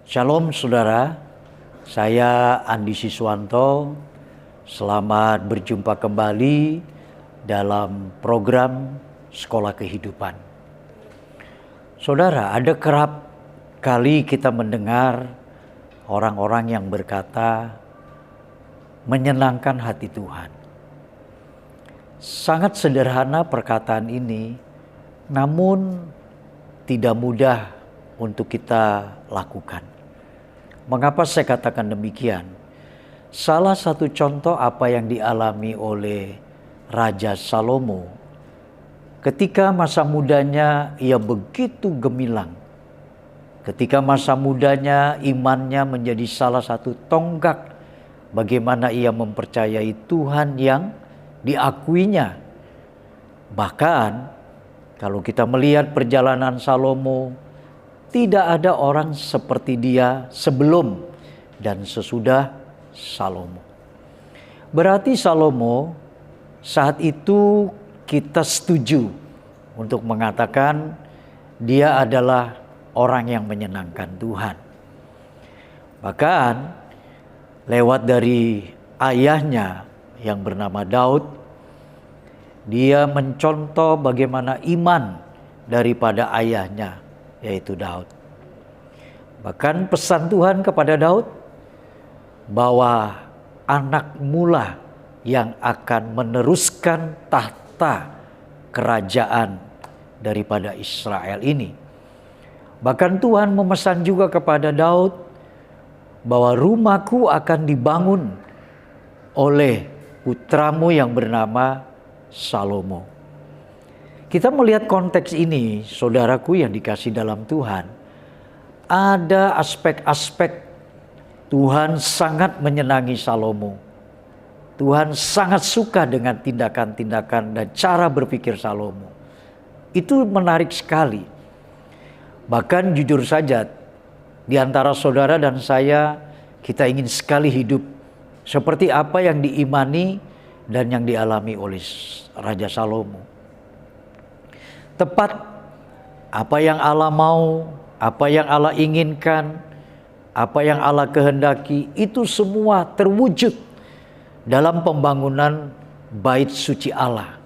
Shalom saudara, saya Andi Siswanto. Selamat berjumpa kembali dalam program Sekolah Kehidupan. Saudara, ada kerap kali kita mendengar orang-orang yang berkata menyenangkan hati Tuhan. Sangat sederhana perkataan ini, namun tidak mudah untuk kita lakukan. Mengapa saya katakan demikian? Salah satu contoh apa yang dialami oleh Raja Salomo. Ketika masa mudanya ia begitu gemilang. Ketika masa mudanya imannya menjadi salah satu tonggak bagaimana ia mempercayai Tuhan yang diakuinya. Bahkan kalau kita melihat perjalanan Salomo, tidak ada orang seperti dia sebelum dan sesudah Salomo. Berarti Salomo saat itu kita setuju untuk mengatakan dia adalah orang yang menyenangkan Tuhan. Bahkan lewat dari ayahnya yang bernama Daud, dia mencontoh bagaimana iman daripada ayahnya, yaitu Daud. Bahkan pesan Tuhan kepada Daud bahwa anak mula yang akan meneruskan tahta kerajaan daripada Israel ini. Bahkan Tuhan memesan juga kepada Daud bahwa rumahku akan dibangun oleh putramu yang bernama Salomo. Kita melihat konteks ini, saudaraku yang dikasih dalam Tuhan, ada aspek-aspek Tuhan sangat menyenangi Salomo. Tuhan sangat suka dengan tindakan-tindakan dan cara berpikir Salomo. Itu menarik sekali. Bahkan jujur saja, di antara saudara dan saya, kita ingin sekali hidup seperti apa yang diimani dan yang dialami oleh Raja Salomo. Tepat apa yang Allah mau, apa yang Allah inginkan, apa yang Allah kehendaki, itu semua terwujud dalam pembangunan bait suci Allah,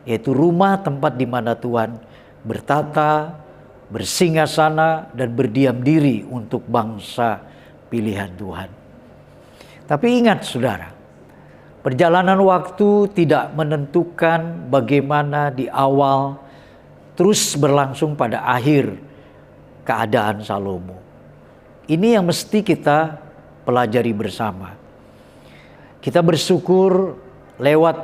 yaitu rumah tempat di mana Tuhan bertata, bersinggasana dan berdiam diri untuk bangsa pilihan Tuhan. Tapi ingat saudara, perjalanan waktu tidak menentukan bagaimana di awal terus berlangsung pada akhir keadaan Salomo. Ini yang mesti kita pelajari bersama. Kita bersyukur lewat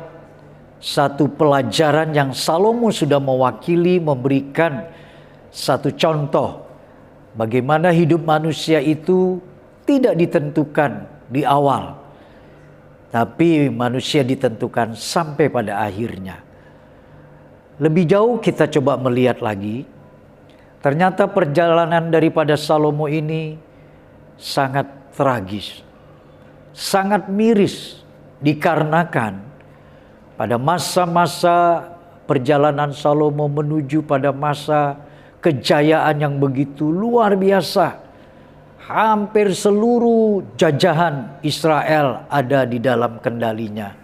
satu pelajaran yang Salomo sudah mewakili, memberikan satu contoh bagaimana hidup manusia itu tidak ditentukan di awal, tapi manusia ditentukan sampai pada akhirnya. Lebih jauh kita coba melihat lagi, ternyata perjalanan daripada Salomo ini sangat tragis, sangat miris, dikarenakan pada masa-masa perjalanan Salomo menuju pada masa kejayaan yang begitu luar biasa. Hampir seluruh jajahan Israel ada di dalam kendalinya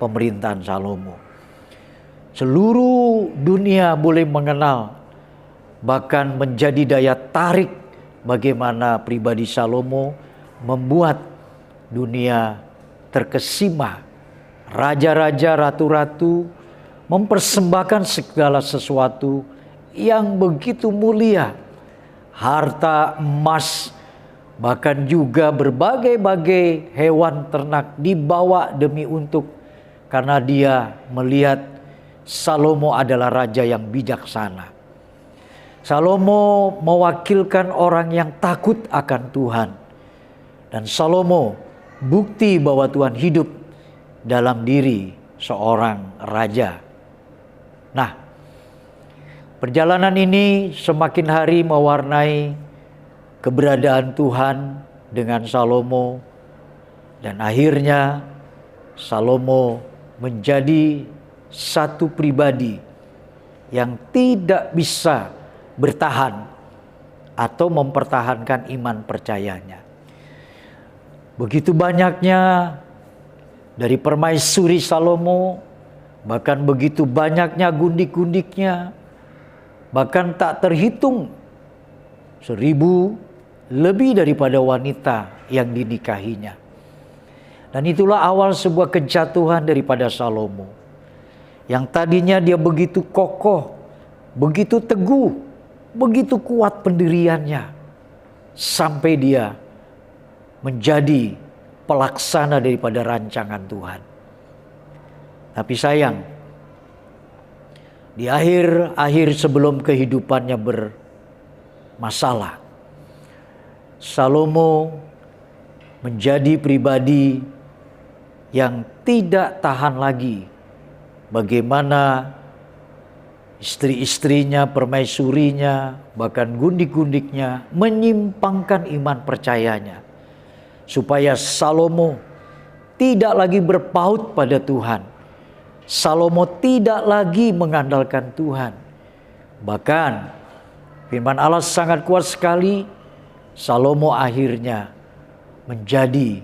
pemerintahan Salomo. Seluruh dunia boleh mengenal, bahkan menjadi daya tarik bagaimana pribadi Salomo membuat dunia terkesima. Raja-raja, ratu-ratu mempersembahkan segala sesuatu yang begitu mulia. Harta, emas, bahkan juga berbagai-bagai hewan ternak dibawa demi untuk, karena dia melihat Salomo adalah raja yang bijaksana. Salomo mewakilkan orang yang takut akan Tuhan. Dan Salomo bukti bahwa Tuhan hidup dalam diri seorang raja. Nah, perjalanan ini semakin hari mewarnai keberadaan Tuhan dengan Salomo. Dan akhirnya Salomo menjadi satu pribadi yang tidak bisa bertahan atau mempertahankan iman percayanya. Begitu banyaknya dari permaisuri Salomo, bahkan begitu banyaknya gundik-gundiknya, bahkan tak terhitung 1000 lebih daripada wanita yang dinikahinya. Dan itulah awal sebuah kejatuhan daripada Salomo. Yang tadinya dia begitu kokoh, begitu teguh, begitu kuat pendiriannya. Sampai dia menjadi pelaksana daripada rancangan Tuhan. Tapi sayang, di akhir sebelum kehidupannya bermasalah, Salomo menjadi pribadi yang tidak tahan lagi bagaimana istri-istrinya, permaisurinya, bahkan gundik-gundiknya menyimpangkan iman percayanya. Supaya Salomo tidak lagi berpaut pada Tuhan. Salomo tidak lagi mengandalkan Tuhan. Bahkan firman Allah sangat kuat sekali. Salomo akhirnya menjadi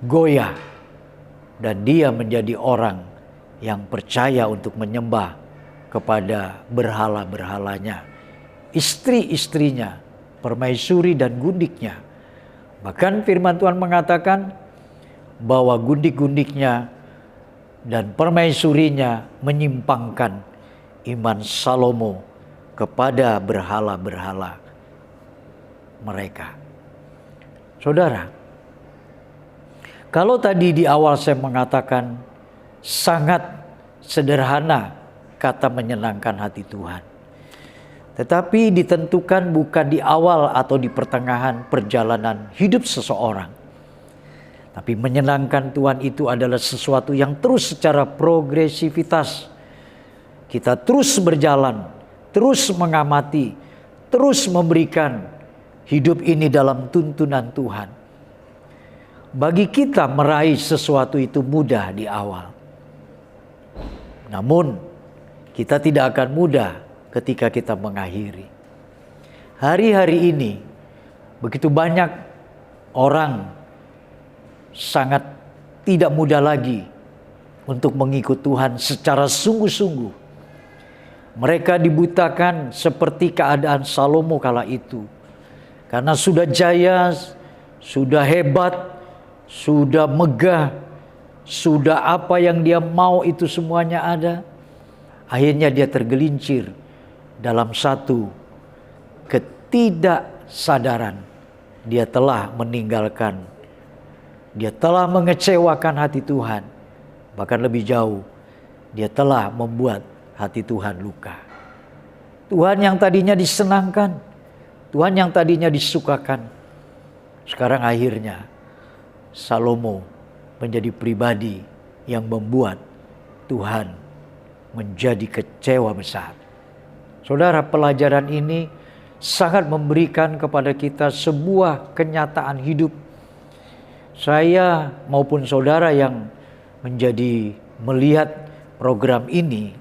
goyah. Dan dia menjadi orang yang percaya untuk menyembah kepada berhala-berhalanya. Istri-istrinya, permaisuri dan gundiknya. Bahkan firman Tuhan mengatakan bahwa gundik-gundiknya dan permaisurinya menyimpangkan iman Salomo kepada berhala-berhala mereka. Saudara, kalau tadi di awal saya mengatakan sangat sederhana kata menyenangkan hati Tuhan. Tetapi ditentukan bukan di awal atau di pertengahan perjalanan hidup seseorang. Tapi menyenangkan Tuhan itu adalah sesuatu yang terus secara progresivitas. Kita terus berjalan, terus mengamati, terus memberikan hidup ini dalam tuntunan Tuhan. Bagi kita meraih sesuatu itu mudah di awal. Namun kita tidak akan mudah ketika kita mengakhiri. Hari-hari ini begitu banyak orang sangat tidak mudah lagi untuk mengikut Tuhan secara sungguh-sungguh. Mereka dibutakan seperti keadaan Salomo kala itu. Karena sudah jaya, sudah hebat, sudah megah, sudah apa yang dia mau itu semuanya ada. Akhirnya dia tergelincir dalam satu ketidaksadaran. Dia telah meninggalkan, dia telah mengecewakan hati Tuhan. Bahkan lebih jauh, dia telah membuat hati Tuhan luka. Tuhan yang tadinya disenangkan, Tuhan yang tadinya disukakan, sekarang akhirnya Salomo menjadi pribadi yang membuat Tuhan menjadi kecewa besar. Saudara, pelajaran ini sangat memberikan kepada kita sebuah kenyataan hidup. Saya maupun saudara yang menjadi melihat program ini,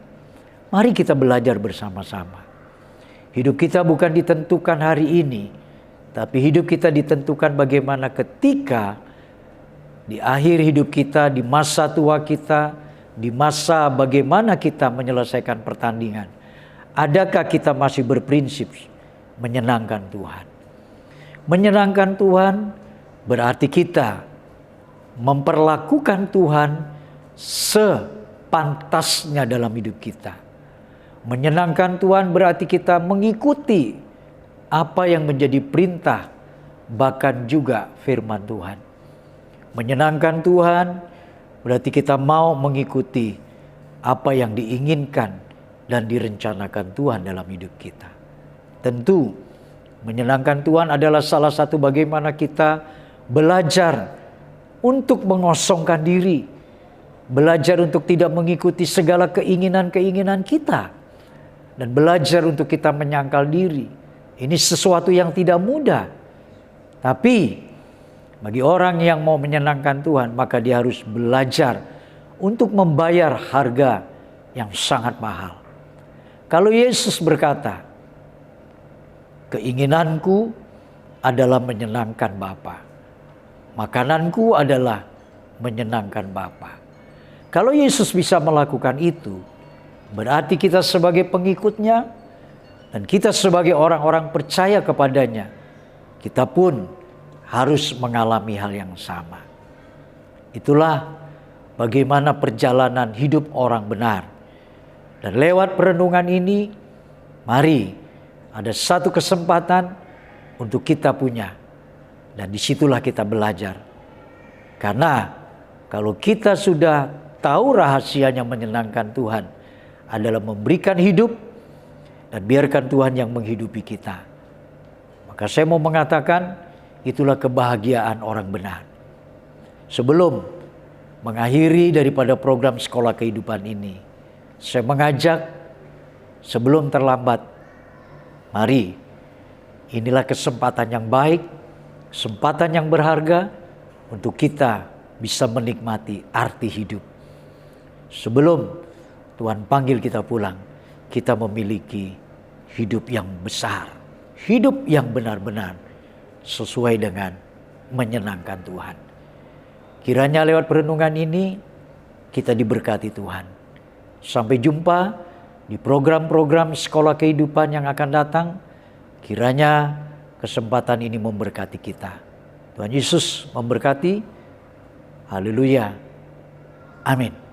mari kita belajar bersama-sama. Hidup kita bukan ditentukan hari ini, tapi hidup kita ditentukan bagaimana ketika di akhir hidup kita, di masa tua kita, di masa bagaimana kita menyelesaikan pertandingan. Adakah kita masih berprinsip menyenangkan Tuhan? Menyenangkan Tuhan berarti kita memperlakukan Tuhan sepantasnya dalam hidup kita. Menyenangkan Tuhan berarti kita mengikuti apa yang menjadi perintah, bahkan juga firman Tuhan. Menyenangkan Tuhan berarti kita mau mengikuti apa yang diinginkan dan direncanakan Tuhan dalam hidup kita. Tentu menyenangkan Tuhan adalah salah satu bagaimana kita belajar untuk mengosongkan diri. Belajar untuk tidak mengikuti segala keinginan-keinginan kita. Dan belajar untuk kita menyangkal diri. Ini sesuatu yang tidak mudah. Tapi bagi orang yang mau menyenangkan Tuhan, maka dia harus belajar untuk membayar harga yang sangat mahal. Kalau Yesus berkata, Keinginanku adalah menyenangkan Bapa. Makananku adalah menyenangkan Bapa. Kalau Yesus bisa melakukan itu, berarti kita sebagai pengikutnya dan kita sebagai orang-orang percaya kepadanya, kita pun harus mengalami hal yang sama. Itulah bagaimana perjalanan hidup orang benar. Dan lewat perenungan ini, mari ada satu kesempatan untuk kita punya. Dan disitulah kita belajar. Karena kalau kita sudah tahu rahasianya menyenangkan Tuhan adalah memberikan hidup dan biarkan Tuhan yang menghidupi kita. Maka saya mau mengatakan itulah kebahagiaan orang benar. Sebelum mengakhiri daripada program sekolah kehidupan ini, saya mengajak sebelum terlambat, mari inilah kesempatan yang baik, kesempatan yang berharga untuk kita bisa menikmati arti hidup. Sebelum Tuhan panggil kita pulang, kita memiliki hidup yang besar, hidup yang benar-benar sesuai dengan menyenangkan Tuhan. Kiranya lewat perenungan ini kita diberkati Tuhan. Sampai jumpa di program-program sekolah kehidupan yang akan datang. Kiranya kesempatan ini memberkati kita. Tuhan Yesus memberkati. Haleluya. Amin.